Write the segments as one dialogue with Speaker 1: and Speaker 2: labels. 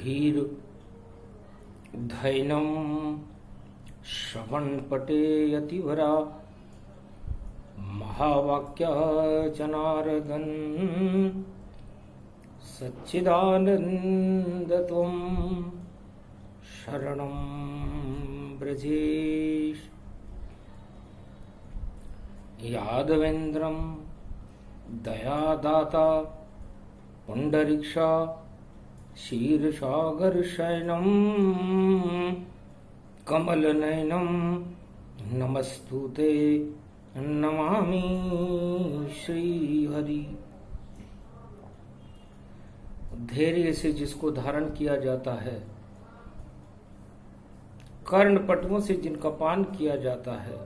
Speaker 1: धीर धैनम श्रवणपटे यतिवरा महावाक्य जनार्दन सच्चिदानंद त्वं शरणं ब्रजेश। यादवेन्द्रं दयादाता पुंडरीक्षा शीर्षागरशयनं कमलनयनं नमस्तुते नमामि श्रीहरि। धैर्य से जिसको धारण किया जाता है, कर्णपटुओं से जिनका पान किया जाता है,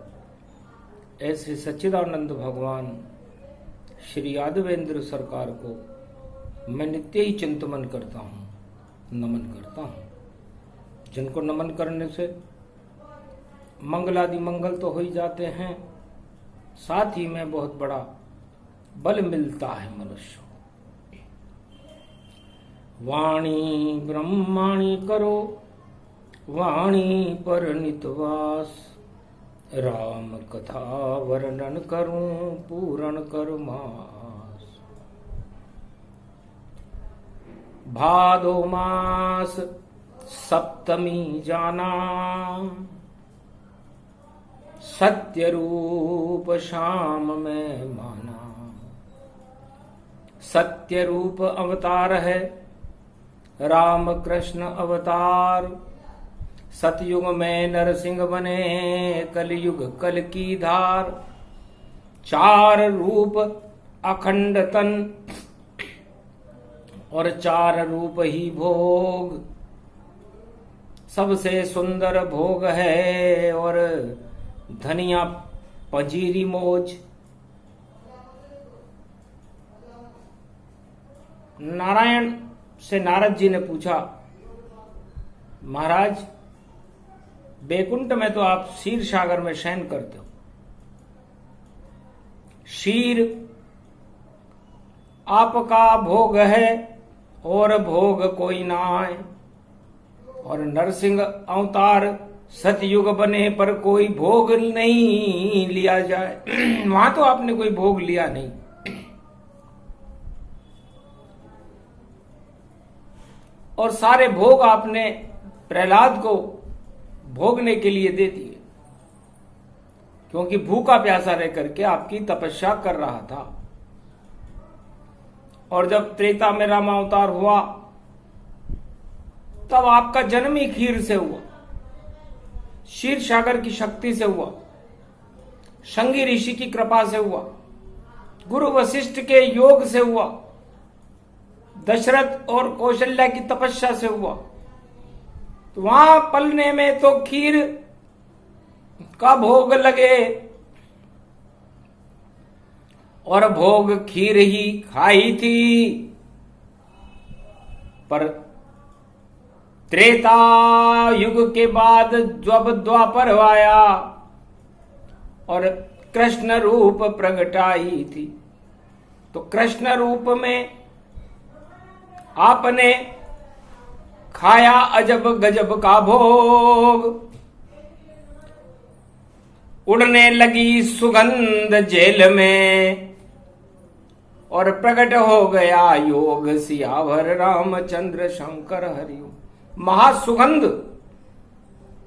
Speaker 1: ऐसे सच्चिदानंद भगवान श्री यादवेंद्र सरकार को मैं नित्य ही चिंतन करता हूँ, नमन करता हूँ। जिनको नमन करने से मंगलादि मंगल तो हो ही जाते हैं, साथ ही में बहुत बड़ा बल मिलता है मनुष्य को। वाणी ब्रह्माणी करो वाणी पर नितवास, राम कथा वर्णन करूं पूर्ण कर मास। भादो मास सप्तमी जाना, सत्य रूप शाम में माना। सत्य रूप अवतार है राम कृष्ण अवतार, सतयुग में नरसिंह बने कलयुग कल की धार। चार रूप अखंड तन और चार रूप ही भोग, सबसे सुंदर भोग है और धनिया पंजीरी मोज। नारायण से नारद जी ने पूछा, महाराज बैकुंठ में तो आप क्षीर सागर में शयन करते हो, क्षीर आपका भोग है और भोग कोई ना आए, और नरसिंह अवतार सतयुग बने पर कोई भोग नहीं लिया जाए। वहां तो आपने कोई भोग लिया नहीं। और सारे भोग आपने प्रहलाद को भोगने के लिए दे दिए, क्योंकि भूखा प्यासा रह करके आपकी तपस्या कर रहा था। और जब त्रेता में रामावतार हुआ तब आपका जन्म ही खीर से हुआ, क्षीर सागर की शक्ति से हुआ, संगी ऋषि की कृपा से हुआ, गुरु वशिष्ठ के योग से हुआ, दशरथ और कौशल्या की तपस्या से हुआ। तो वहां पलने में तो खीर का भोग लगे, और भोग खीर ही खाई थी। पर त्रेता युग के बाद जब द्वापर आया और कृष्ण रूप प्रगटाई थी, तो कृष्ण रूप में आपने खाया अजब गजब का भोग। उड़ने लगी सुगंध जेल में और प्रकट हो गया योग, सियावर रामचंद्र शंकर हरिओम। महासुगंध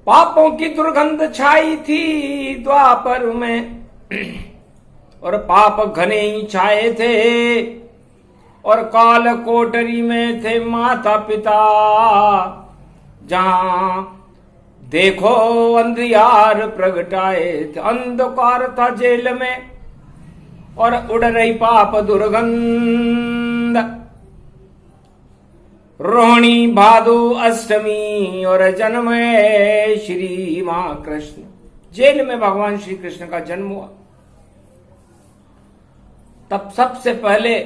Speaker 1: पापों की दुर्गंध छाई थी द्वापर में, और पाप घने ही छाए थे, और काल कोठरी में थे माता पिता। जहां देखो अंधियार प्रगटाए थे, अंधकार था जेल में और उड़ रही पाप दुर्गंध। रोहिणी भादो अष्टमी और जन्म है श्री मां कृष्ण। जेल में भगवान श्री कृष्ण का जन्म हुआ। तब सबसे पहले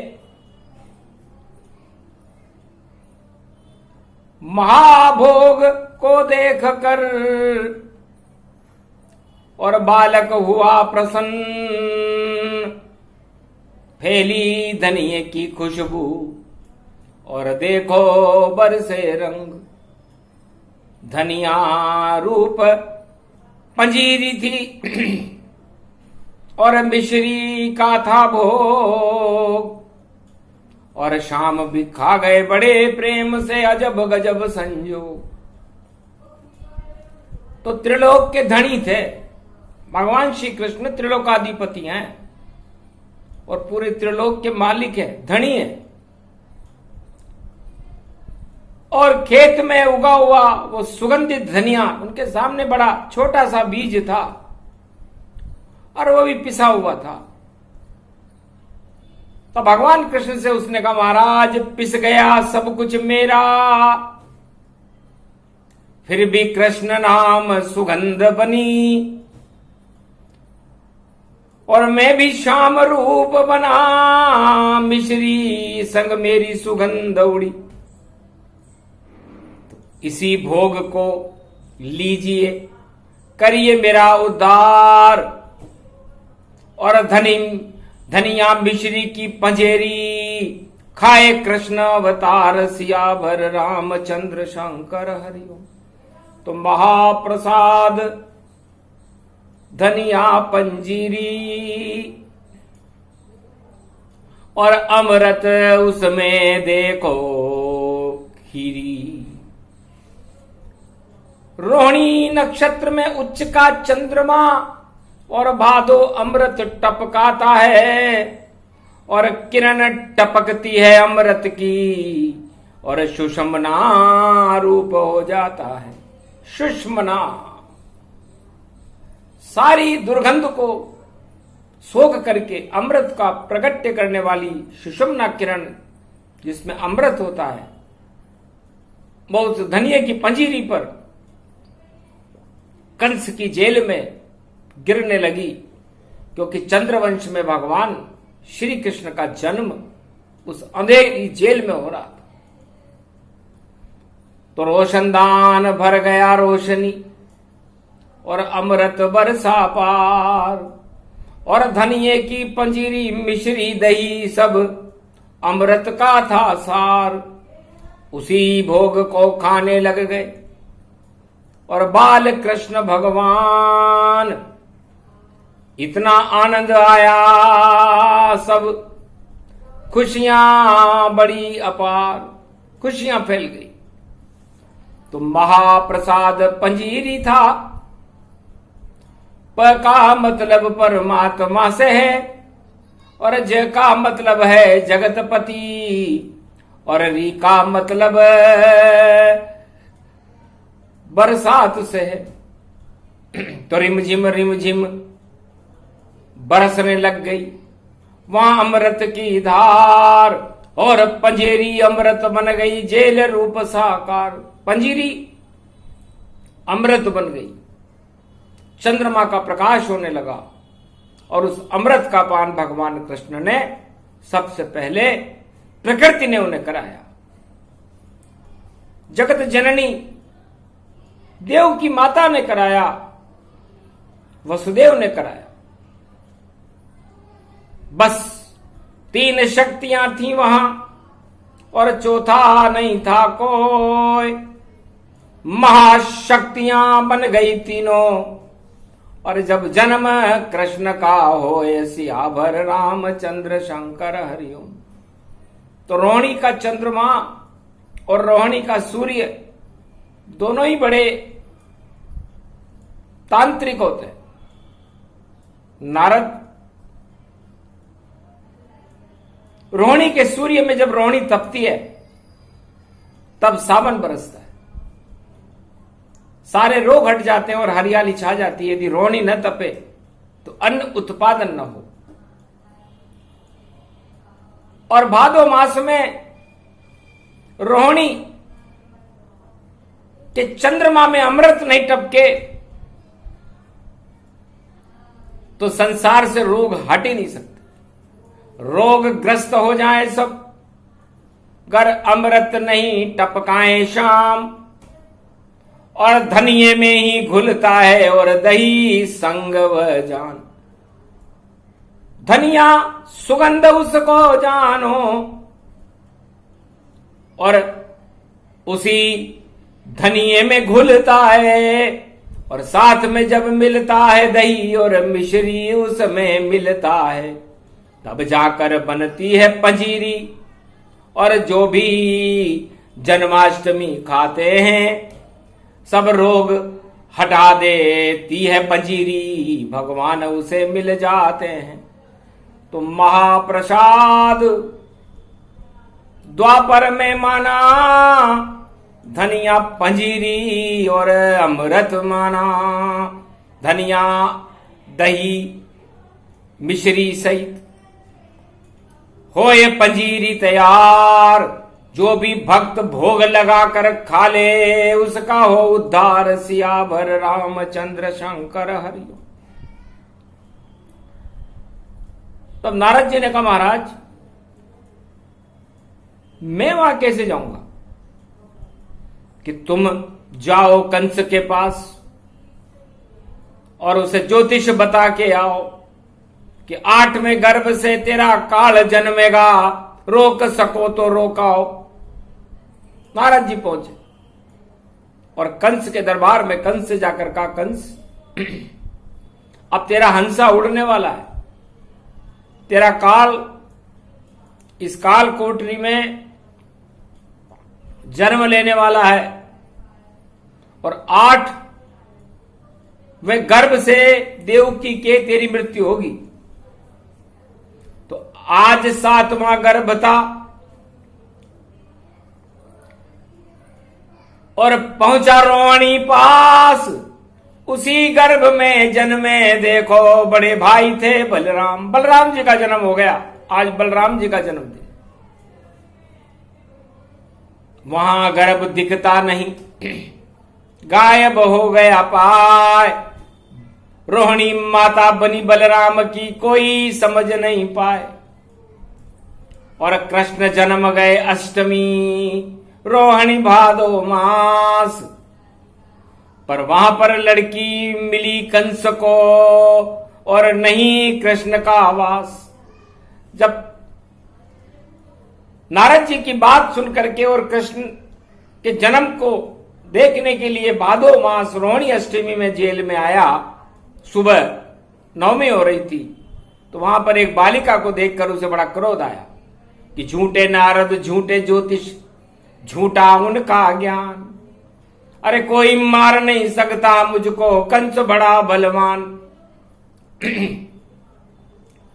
Speaker 1: महाभोग को देख कर और बालक हुआ प्रसन्न, फैली धनिये की खुशबू और देखो बरसे रंग। धनिया रूप पंजीरी थी और मिश्री का था भोग, और शाम भी खा गए बड़े प्रेम से अजब गजब संजोग। तो त्रिलोक के धनी थे भगवान श्री कृष्ण, त्रिलोकाधिपति हैं और पूरे त्रिलोक के मालिक हैं, धनी हैं। और खेत में उगा हुआ वो सुगंधित धनिया उनके सामने बड़ा छोटा सा बीज था और वो भी पिसा हुआ था। तो भगवान कृष्ण से उसने कहा, महाराज पिस गया सब कुछ मेरा, फिर भी कृष्ण नाम सुगंध बनी, और मैं भी श्याम रूप बना, मिश्री संग मेरी सुगंध उड़ी। इसी भोग को लीजिए, करिए मेरा उद्धार, और धनिया मिश्री की पंजेरी, खाए कृष्ण अवतार सियावर रामचंद्र शंकर हरिओम। तो महाप्रसाद धनिया पंजीरी और अमृत उसमें देखो खीरी। रोहिणी नक्षत्र में उच्च का चंद्रमा और भादो अमृत टपकाता है, और किरण टपकती है अमृत की, और सुषमना रूप हो जाता है। सुषमना सारी दुर्गंध को सोख करके अमृत का प्रगट्य करने वाली सुषमना किरण जिसमें अमृत होता है, बहुत धनिये की पंजीरी पर कंस की जेल में गिरने लगी, क्योंकि चंद्रवंश में भगवान श्री कृष्ण का जन्म उस अंधेरी जेल में हो रहा था। तो रोशनदान भर गया रोशनी और अमृत बरसा पार, और धनिये की पंजीरी मिश्री दही सब अमृत का था सार। उसी भोग को खाने लग गए और बाल कृष्ण भगवान, इतना आनंद आया सब खुशियां बड़ी अपार, खुशियां फैल गई। तो महाप्रसाद पंजीरी था, प का मतलब परमात्मा से है, और ज का मतलब है जगतपति, और री का मतलब बरसात से है। तो रिमझिम बरसने लग गई वहां अमृत की धार, और पंजेरी अमृत बन गई जेल रूप साकार। पंजीरी अमृत बन गई, चंद्रमा का प्रकाश होने लगा, और उस अमृत का पान भगवान कृष्ण ने सबसे पहले प्रकृति ने उन्हें कराया। जगत जननी देव की माता ने कराया, वसुदेव ने कराया। बस 3 शक्तियां थी वहां और चौथा नहीं था कोई। महाशक्तियां बन गई तीनों, और जब जन्म कृष्ण का होए सियावर रामचंद्र शंकर हरिओम। तो रोहिणी का चंद्रमा और रोहिणी का सूर्य दोनों ही बड़े तांत्रिक होते हैं। नारद रोहिणी के सूर्य में जब रोहिणी तपती है तब सावन बरसता है, सारे रोग हट जाते हैं और हरियाली छा जाती है। यदि रोहिणी न तपे तो अन्न उत्पादन न हो। और भादो मास में रोहिणी के चंद्रमा में अमृत नहीं टपके तो संसार से रोग हट ही नहीं सकते। रोग ग्रस्त हो जाए सब, गर अमृत नहीं टपकाए शाम। और धनिये में ही घुलता है और दही संग व जान। धनिया सुगंध उसको जानो, और उसी धनिये में घुलता है, और साथ में जब मिलता है दही और मिश्री उसमें मिलता है, तब जाकर बनती है पंजीरी। और जो भी जन्माष्टमी खाते हैं सब रोग हटा देती है पंजीरी, भगवान उसे मिल जाते हैं। तो महाप्रसाद द्वापर में माना, धनिया पंजीरी और अमृत माना, धनिया दही मिश्री सहित हो ये पंजीरी तैयार। जो भी भक्त भोग लगा कर खा ले उसका हो उद्धार, सियावर रामचंद्र शंकर हरिओम। तब नारद जी ने कहा महाराज मैं वहां कैसे जाऊंगा? कि तुम जाओ कंस के पास और उसे ज्योतिष बता के आओ कि 8वें गर्भ से तेरा काल जन्मेगा, रोक सको तो रोकाओ। महाराज जी पहुंचे और कंस के दरबार में कंस से जाकर कहा, कंस अब तेरा हंसा उड़ने वाला है, तेरा काल इस काल कोठरी में जन्म लेने वाला है, और 8वें गर्भ से देवकी के तेरी मृत्यु होगी। तो आज 7वां गर्भ था और पहुंचा रोहिणी पास, उसी गर्भ में जन्मे देखो बड़े भाई थे बलराम। बलराम जी का जन्म हो गया, आज बलराम जी का जन्मदिन। वहां गर्भ दिखता नहीं, गायब हो गया पाए। रोहिणी माता बनी बलराम की कोई समझ नहीं पाए। और कृष्ण जन्म गए अष्टमी, रोहिणी भादो मास। पर वहां पर लड़की मिली कंस को और नहीं कृष्ण का आवास। जब नारद जी की बात सुनकर के और कृष्ण के जन्म को देखने के लिए भादो मास रोहिणी अष्टमी में जेल में आया, सुबह 9वीं हो रही थी, तो वहां पर एक बालिका को देखकर उसे बड़ा क्रोध आया कि झूठे नारद, झूठे ज्योतिष, झूठा उनका ज्ञान। अरे कोई मार नहीं सकता मुझको, कंस बड़ा बलवान।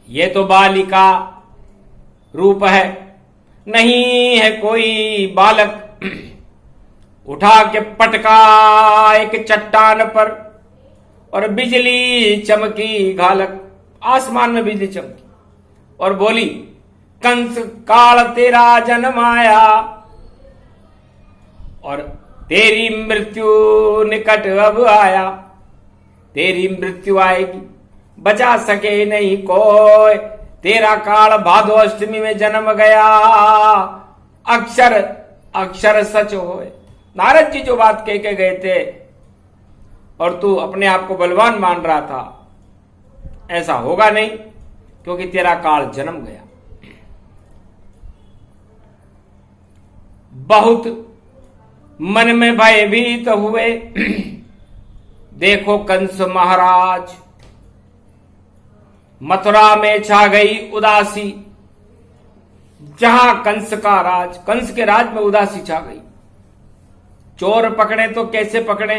Speaker 1: ये तो बालिका रूप है, नहीं है कोई बालक। उठा के पटका एक चट्टान पर और बिजली चमकी घालक, आसमान में बिजली चमकी और बोली, कंस काल तेरा जन्म आया और तेरी मृत्यु निकट अब आया। तेरी मृत्यु आएगी, बचा सके नहीं कोई। तेरा काल भादो अष्टमी में जन्म गया, अक्षर अक्षर सच होए। नारद जी जो बात कह के गए थे और तू अपने आप को बलवान मान रहा था, ऐसा होगा नहीं, क्योंकि तेरा काल जन्म गया। बहुत मन में भयभीत हुए। देखो कंस महाराज, मथुरा में छा गई उदासी। जहां कंस का राज, कंस के राज में उदासी छा गई। चोर पकड़े तो कैसे पकड़े,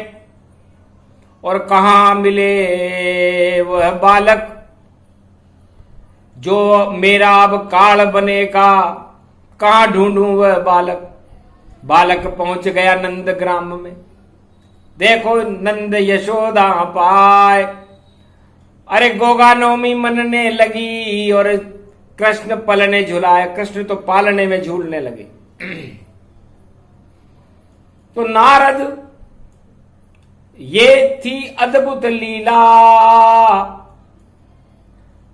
Speaker 1: और कहां मिले वह बालक जो मेरा अब काल बनेगा, कहां ढूंढूं वह बालक। बालक पहुंच गया नंद ग्राम में। देखो नंद यशोदा पाए। अरे गोगा नवमी मनने लगी और कृष्ण पलने झुलाए। कृष्ण तो पालने में झूलने लगे। तो नारद, ये थी अद्भुत लीला।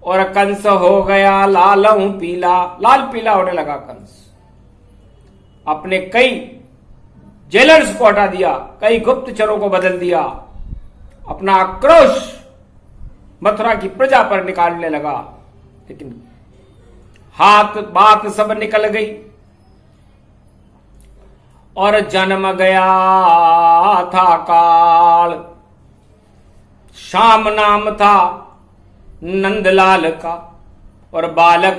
Speaker 1: और कंस हो गया लालहू पीला, लाल पीला होने लगा कंस। अपने कई जेलर्स को हटा दिया, कई गुप्तचरों को बदल दिया। अपना आक्रोश मथुरा की प्रजा पर निकालने लगा, लेकिन हाथ बात सब निकल गई। और जन्म गया था काल। श्याम नाम था नंदलाल का और बालक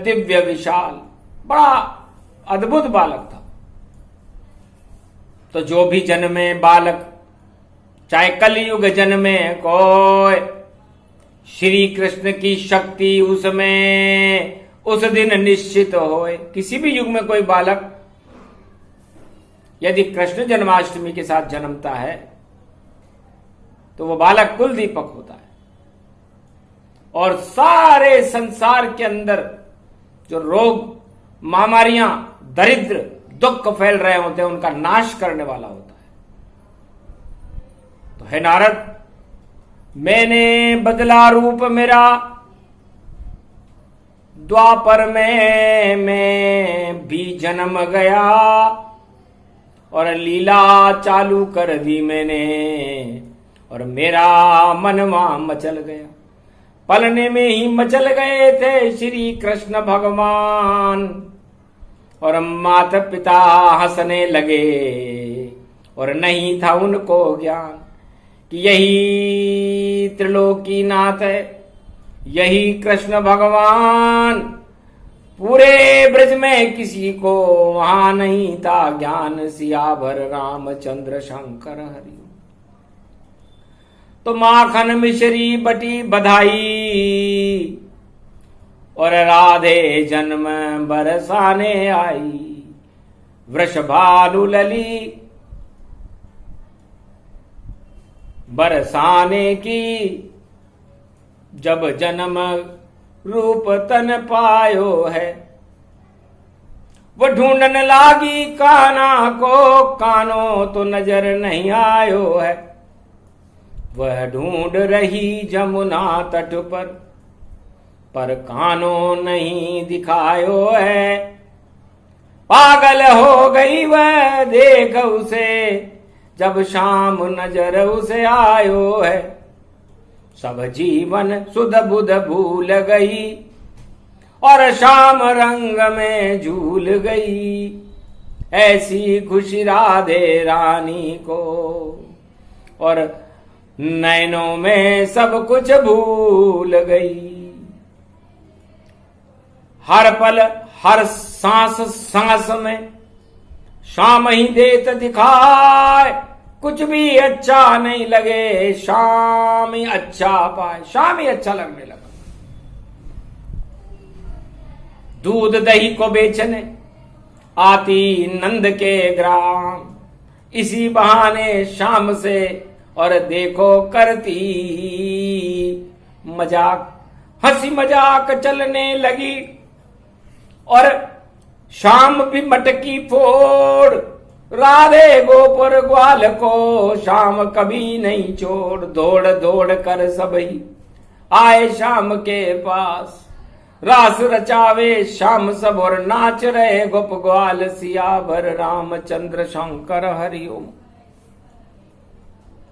Speaker 1: दिव्य विशाल, बड़ा अद्भुत बालक था। तो जो भी जन्मे बालक, चाहे कलयुग जन्मे कोई, श्री कृष्ण की शक्ति उसमें उस दिन निश्चित होए। किसी भी युग में कोई बालक यदि कृष्ण जन्माष्टमी के साथ जन्मता है तो वो बालक कुल दीपक होता है और सारे संसार के अंदर जो रोग, महामारियां, दरिद्र, दुख फैल रहे होते हैं उनका नाश करने वाला होता है। तो हे नारद, मैंने बदला रूप मेरा, द्वापर में मैं भी जन्म गया और लीला चालू कर दी मैंने और मेरा मनवा मचल गया। पलने में ही मचल गए थे श्री कृष्ण भगवान और माता पिता हंसने लगे और नहीं था उनको ज्ञान कि यही त्रिलोकीनाथ है, यही कृष्ण भगवान। पूरे ब्रज में किसी को वहां नहीं था ज्ञान, सियावर रामचंद्र शंकर हरि। तो माखन मिश्री बटी बधाई और राधे जन्म बरसाने आई। वृषभानु लली बरसाने की, जब जन्म रूप तन पायो है। वो ढूंढन लागी कान्हा को, कानो तो नजर नहीं आयो है। वह ढूंढ रही जमुना तट पर कानो नहीं दिखायो है। पागल हो गई वह देख उसे, जब शाम नजर उसे आयो है। सब जीवन सुध बुध भूल गई और शाम रंग में झूल गई। ऐसी खुशी राधे रानी को और नैनों में सब कुछ भूल गई। हर पल हर सांस सांस में शाम ही देत दिखाए। कुछ भी अच्छा नहीं लगे, शाम ही अच्छा पाए। शाम ही अच्छा लगने लगा। दूध दही को बेचने आती नंद के ग्राम, इसी बहाने शाम से और देखो करती मजाक। हंसी मजाक चलने लगी और शाम भी मटकी फोड़। राधे गोपुर ग्वाल को शाम कभी नहीं छोड़। दौड़ दौड़ कर सभी आए शाम के पास, रास रचावे शाम सब और नाच रहे गोप ग्वाल। सियावर रामचंद्र शंकर हरिओम।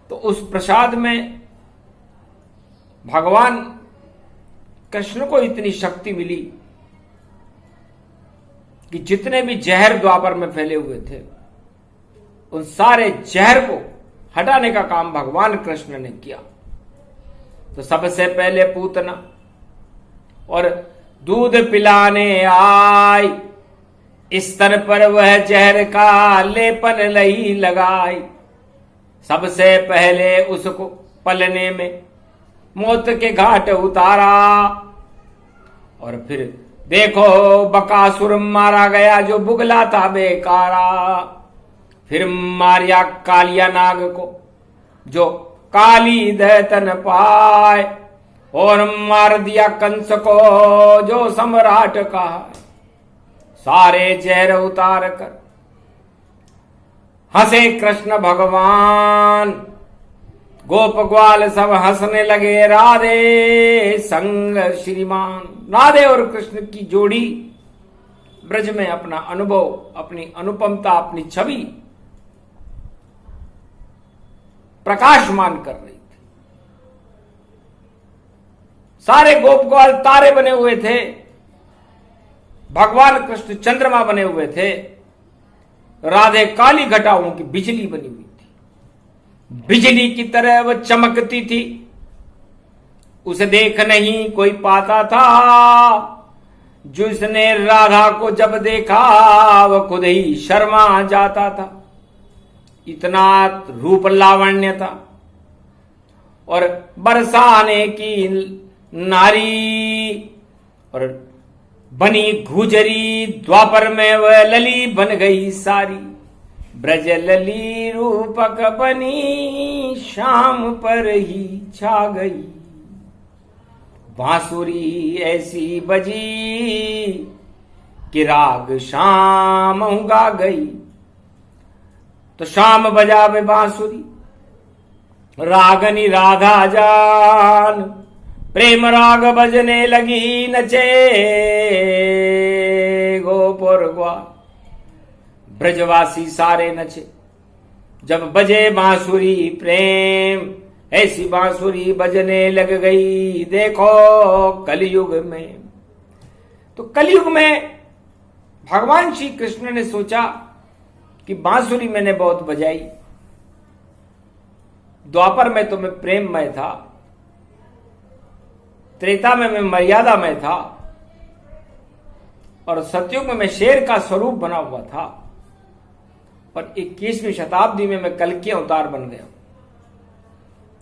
Speaker 1: तो उस प्रसाद में भगवान कृष्ण को इतनी शक्ति मिली कि जितने भी जहर द्वापर में फैले हुए थे उन सारे जहर को हटाने का काम भगवान कृष्ण ने किया। तो सबसे पहले पूतना और दूध पिलाने आई। स्तर पर वह जहर का लेपन लही लगाई। सबसे पहले उसको पलने में मौत के घाट उतारा और फिर देखो बकासुर मारा गया जो बुगला था बेकारा। फिर मारिया कालिया नाग को जो काली दैतन पाए और मार दिया कंस को जो सम्राट का। सारे जहर उतार कर हंसे कृष्ण भगवान। गोप ग्वाल सब हंसने लगे। राधे संग श्रीमान। राधे और कृष्ण की जोड़ी ब्रज में अपना अनुभव, अपनी अनुपमता, अपनी छवि प्रकाशमान कर रही थी। सारे गोप ग्वाल तारे बने हुए थे, भगवान कृष्ण चंद्रमा बने हुए थे। राधे काली घटाओं की बिजली बनी हुई थी, बिजली की तरह वह चमकती थी। उसे देख नहीं कोई पाता था, जिसने राधा को जब देखा वह खुद ही शर्मा जाता था। इतना रूप लावण्य था। और बरसाने की नारी और बनी गुजरी, द्वापर में वह लली बन गई सारी। ब्रज लली रूपक बनी, शाम पर ही छा गई। बांसुरी ऐसी बजी कि राग शाम गा गई। तो शाम बजावे बांसुरी, रागनी राधा जान, प्रेम राग बजने लगी, नचे गोपुर ग्वाल। ब्रजवासी सारे नचे जब बजे बांसुरी प्रेम, ऐसी बांसुरी बजने लग गई। देखो कलयुग में, तो कलयुग में भगवान श्री कृष्ण ने सोचा कि बांसुरी मैंने बहुत बजाई, द्वापर में तो मैं प्रेममय था, त्रेता में मैं मर्यादा में था, और सतयुग में मैं शेर का स्वरूप बना हुआ था, और 21वीं शताब्दी में मैं कल्कि अवतार बन गया,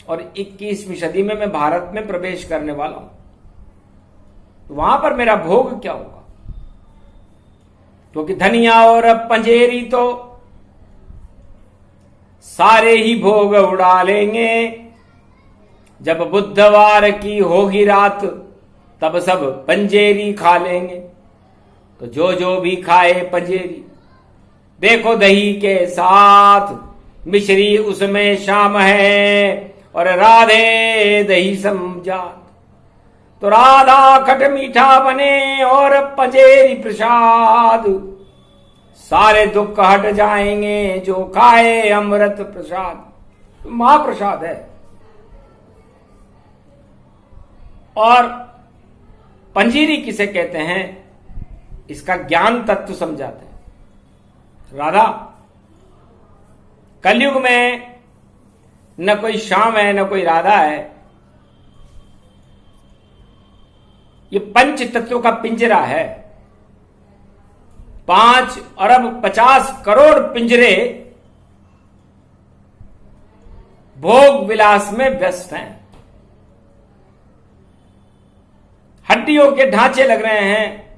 Speaker 1: और 21वीं सदी में मैं भारत में प्रवेश करने वाला हूं। तो वहां पर मेरा भोग क्या होगा? क्योंकि धनिया और पंजेरी तो सारे ही भोग उड़ा लेंगे। जब बुधवार की होगी रात, तब सब पंजेरी खा लेंगे। तो जो भी खाए पंजेरी, देखो दही के साथ मिश्री उसमें शाम है, और राधे दही समझात। तो राधा खट मीठा बने और पंजेरी प्रसाद, सारे दुख हट जाएंगे जो खाए अमृत प्रसाद। महाप्रसाद है। और पंजीरी किसे कहते हैं, इसका ज्ञान तत्व समझाते हैं। राधा कलयुग में न कोई श्याम है न कोई राधा है, ये पंच तत्वों का पिंजरा है। 5 अरब 50 करोड़ पिंजरे भोग विलास में व्यस्त हैं। हड्डियों के ढांचे लग रहे हैं,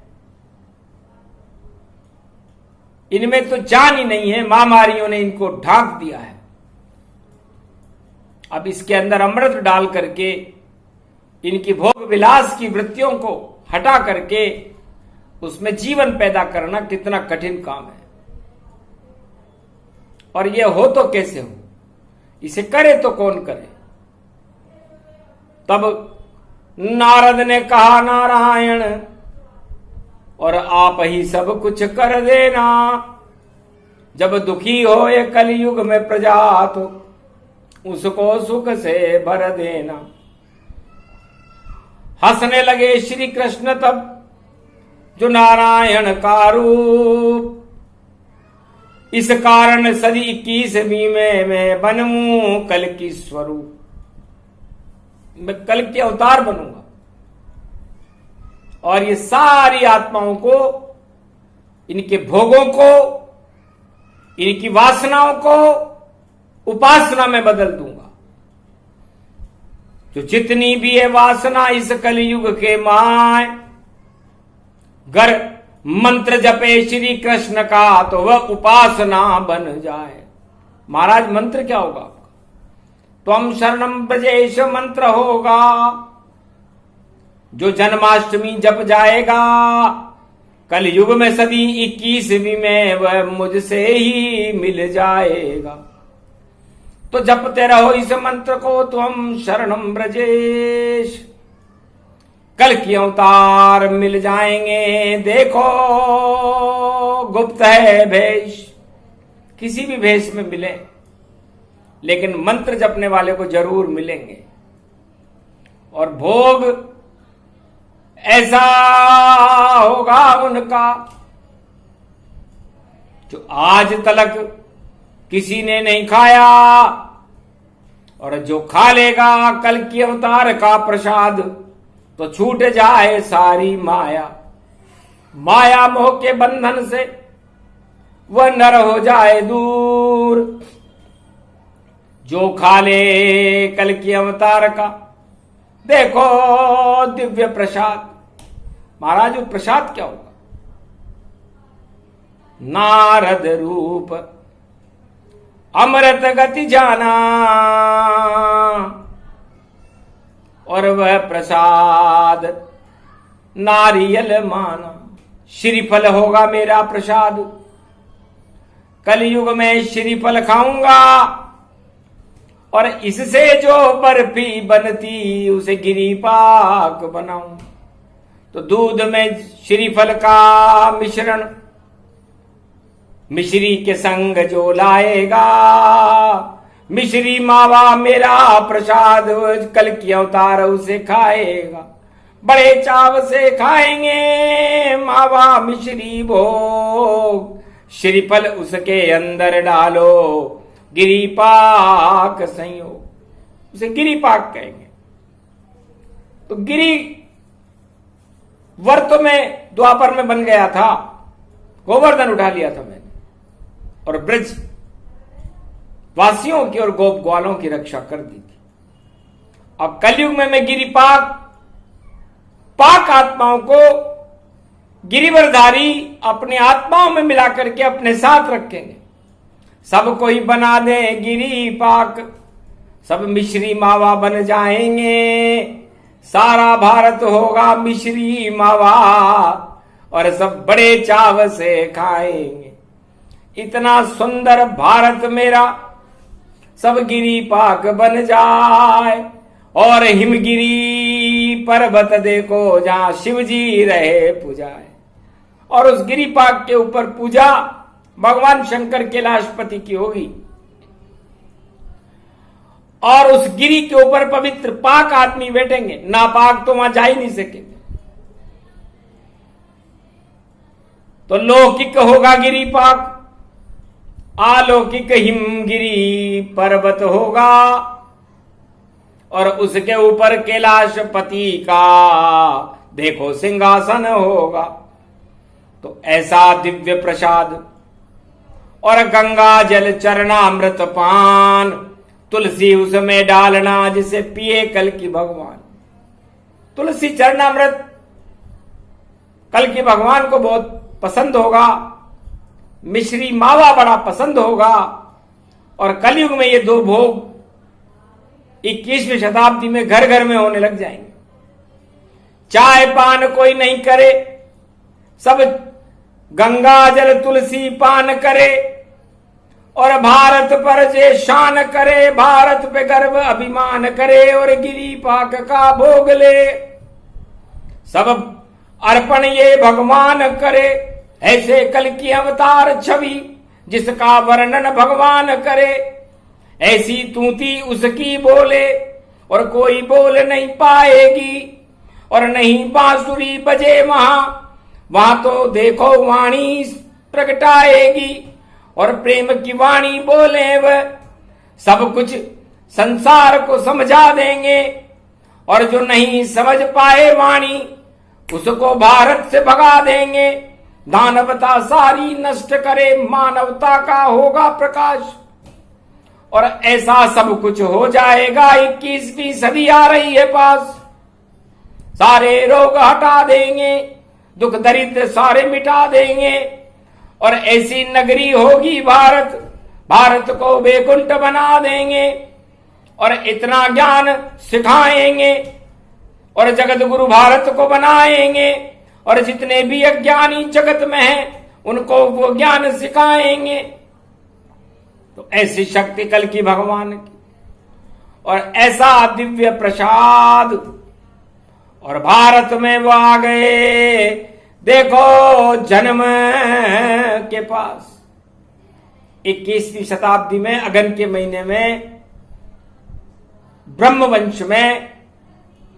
Speaker 1: इनमें तो जान ही नहीं है, महामारियों ने इनको ढांक दिया है। अब इसके अंदर अमृत डाल करके इनकी भोग विलास की वृत्तियों को हटा करके उसमें जीवन पैदा करना कितना कठिन काम है। और यह हो तो कैसे हो, इसे करे तो कौन करे। तब नारद ने कहा, नारायण और आप ही सब कुछ कर देना। जब दुखी हो ये कलयुग में प्रजा, तो उसको सुख से भर देना। हंसने लगे श्री कृष्ण तब, जो नारायण का रूप। इस कारण सदी 21वीं में मैं बनूं कल की स्वरूप। मैं कल के अवतार बनूंगा और ये सारी आत्माओं को, इनके भोगों को, इनकी वासनाओं को उपासना में बदल दूंगा। जो जितनी भी है वासना इस कलयुग के माय, गर मंत्र जपे श्री कृष्ण का तो वह उपासना बन जाए। महाराज मंत्र क्या होगा आपका? त्वम शरणम ब्रजेश मंत्र होगा। जो जन्माष्टमी जप जाएगा कलयुग में सदी 21वीं में, वह मुझसे ही मिल जाएगा। तो जपते रहो इस मंत्र को, त्वम शरणम ब्रजेश। कल की अवतार मिल जाएंगे। देखो गुप्त है भेष, किसी भी भेष में मिले, लेकिन मंत्र जपने वाले को जरूर मिलेंगे। और भोग ऐसा होगा उनका जो आज तलक किसी ने नहीं खाया, और जो खा लेगा कल की अवतार का प्रसाद तो छूट जाए सारी माया। माया मोह के बंधन से वह नर हो जाए दूर। जो खा ले कल की अवतार का देखो दिव्य प्रसाद। महाराज वो प्रसाद क्या होगा? नारद रूप अमृत गति जाना, और वह प्रसाद नारियल माना। श्रीफल होगा मेरा प्रसाद, कलयुग में श्रीफल खाऊंगा, और इससे जो बर्फी बनती उसे गिरी पाक बनाऊं। तो दूध में श्रीफल का मिश्रण मिश्री के संग जो लाएगा, मिश्री मावा मेरा प्रसाद कल की अवतार उसे खाएगा। बड़े चाव से खाएंगे मावा मिश्री भोग, श्रीफल उसके अंदर डालो गिरी पाक संयोग, उसे गिरी पाक कहेंगे। तो गिरी वर्त में द्वापर में बन गया था, गोवर्धन उठा लिया था मैंने, और ब्रज वासियों की और गोप ग्वालों की रक्षा कर दी थी। अब कलयुग में मैं गिरी पाक आत्माओं को गिरिवरधारी अपनी आत्माओं में मिलाकर के अपने साथ रखेंगे। सबको ही बना दे गिरी पाक, सब मिश्री मावा बन जाएंगे। सारा भारत होगा मिश्री मावा, और सब बड़े चाव से खाएंगे। इतना सुंदर भारत मेरा सब गिरी पाक बन जाए। और हिमगिरी पर्वत देखो जहां शिव जी रहे पूजाए, और उस गिरी पाक के ऊपर पूजा भगवान शंकर कैलाशपति की होगी, और उस गिरी के ऊपर पवित्र पाक आदमी बैठेंगे। नापाक तो वहां जा ही नहीं सकेंगे। तो लौकिक होगा गिरी पाक, अलौकिक हिमगिरी पर्वत होगा, और उसके ऊपर कैलाशपति का देखो सिंहासन होगा। तो ऐसा दिव्य प्रसाद, और गंगा जल चरणामृत पान, तुलसी उसमें डालना जिसे पिए कल की भगवान। तुलसी चरणामृत कल की भगवान को बहुत पसंद होगा, मिश्री मावा बड़ा पसंद होगा, और कलयुग में ये दो भोग 21वीं शताब्दी में घर घर में होने लग जाएंगे। चाय पान कोई नहीं करे, सब गंगा जल तुलसी पान करे, और भारत पर जे शान करे, भारत पे गर्व अभिमान करे, और गिरी पाक का भोग ले। सब अर्पण ये भगवान करे, ऐसे कल की अवतार छवि जिसका वर्णन भगवान करे। ऐसी तूती उसकी बोले, और कोई बोल नहीं पाएगी, और नहीं बांसुरी बजे वहां तो देखो वाणी प्रगटाएगी, और प्रेम की वाणी बोले वह सब कुछ संसार को समझा देंगे। और जो नहीं समझ पाए वाणी उसको भारत से भगा देंगे। दानवता सारी नष्ट करे, मानवता का होगा प्रकाश, और ऐसा सब कुछ हो जाएगा। 21वीं सदी आ रही है पास, सारे रोग हटा देंगे, दुख दरिद्र सारे मिटा देंगे, और ऐसी नगरी होगी भारत, भारत को वैकुंठ बना देंगे, और इतना ज्ञान सिखाएंगे, और जगत गुरु भारत को बनाएंगे, और जितने भी अज्ञानी जगत में हैं उनको वो ज्ञान सिखाएंगे। तो ऐसी शक्ति कल की भगवान की, और ऐसा दिव्य प्रसाद, और भारत में वो आ गए देखो जन्म के पास। 21वीं शताब्दी में अगन के महीने में ब्रह्मवंश में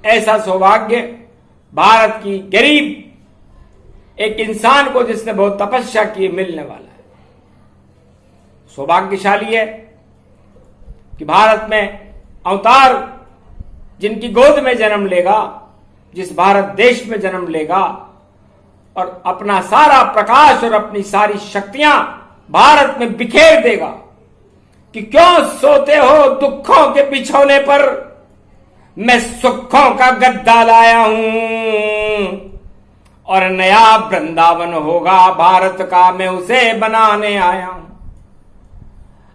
Speaker 1: ऐसा सौभाग्य भारत की गरीब एक इंसान को जिसने बहुत तपस्या की मिलने वाला है। सौभाग्यशाली है कि भारत में अवतार जिनकी गोद में जन्म लेगा, जिस भारत देश में जन्म लेगा और अपना सारा प्रकाश और अपनी सारी शक्तियां भारत में बिखेर देगा कि क्यों सोते हो दुखों के बिछौने पर, मैं सुखों का गद्दा लाया हूं और नया वृंदावन होगा भारत का, मैं उसे बनाने आया हूं।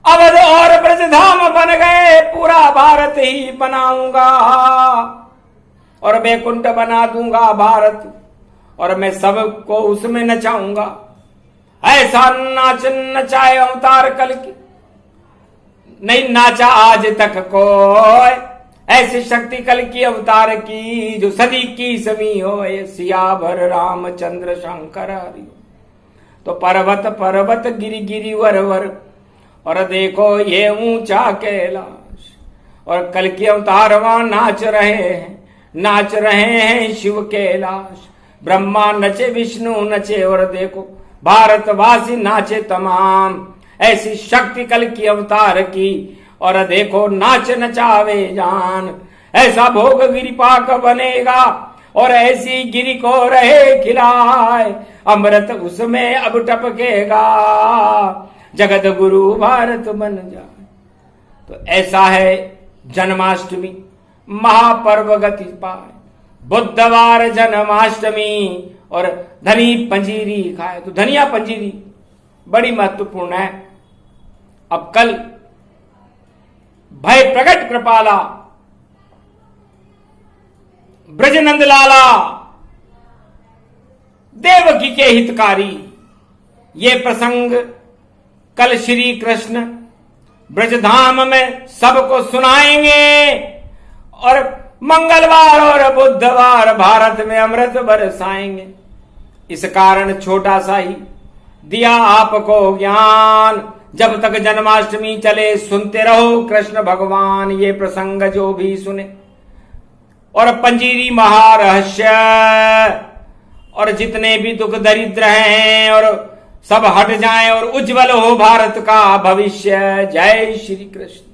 Speaker 1: अवध और ब्रजधाम बन गए, पूरा भारत ही बनाऊंगा और वैकुंठ बना दूंगा भारत, और मैं सबको उसमें नचाऊंगा। ऐसा नाच नचाए अवतार कल की, नहीं नाचा आज तक कोई, ऐसी शक्ति कल की अवतार की जो सदी की समी हो। सियावर रामचंद्र शंकर हरि। तो पर्वत पर्वत गिरि गिरि वर वर, और देखो ये ऊंचा कैलाश, और कल की अवतार वहां नाच रहे हैं शिव कैलाश। ब्रह्मा नचे विष्णु नचे, और देखो भारतवासी नाचे तमाम। ऐसी शक्ति कल की अवतार की, और देखो नाच नचावे जान। ऐसा भोग गिरिपाक बनेगा, और ऐसी गिरि को रहे खिलाए, अमृत उसमें अब टपकेगा, जगत गुरु भारत बन जाए। तो ऐसा है जन्माष्टमी, महापर्व गति पाए। बुधवार जन्माष्टमी, और धनी पंजीरी खाए। तो धनिया पंजीरी बड़ी महत्वपूर्ण है। अब कल भय प्रकट कृपाला ब्रजनंद लाला देवकी के हितकारी, ये प्रसंग कल श्री कृष्ण ब्रजधाम में सबको सुनाएंगे, और मंगलवार और बुधवार भारत में अमृत बरसाएंगे। इस कारण छोटा सा ही दिया आपको ज्ञान। जब तक जन्माष्टमी चले सुनते रहो कृष्ण भगवान ये प्रसंग जो भी सुने, और पंजीरी महारहस्य, और जितने भी दुख दरिद्र हैं और सब हट जाएं, और उज्जवल हो भारत का भविष्य। जय श्री कृष्ण।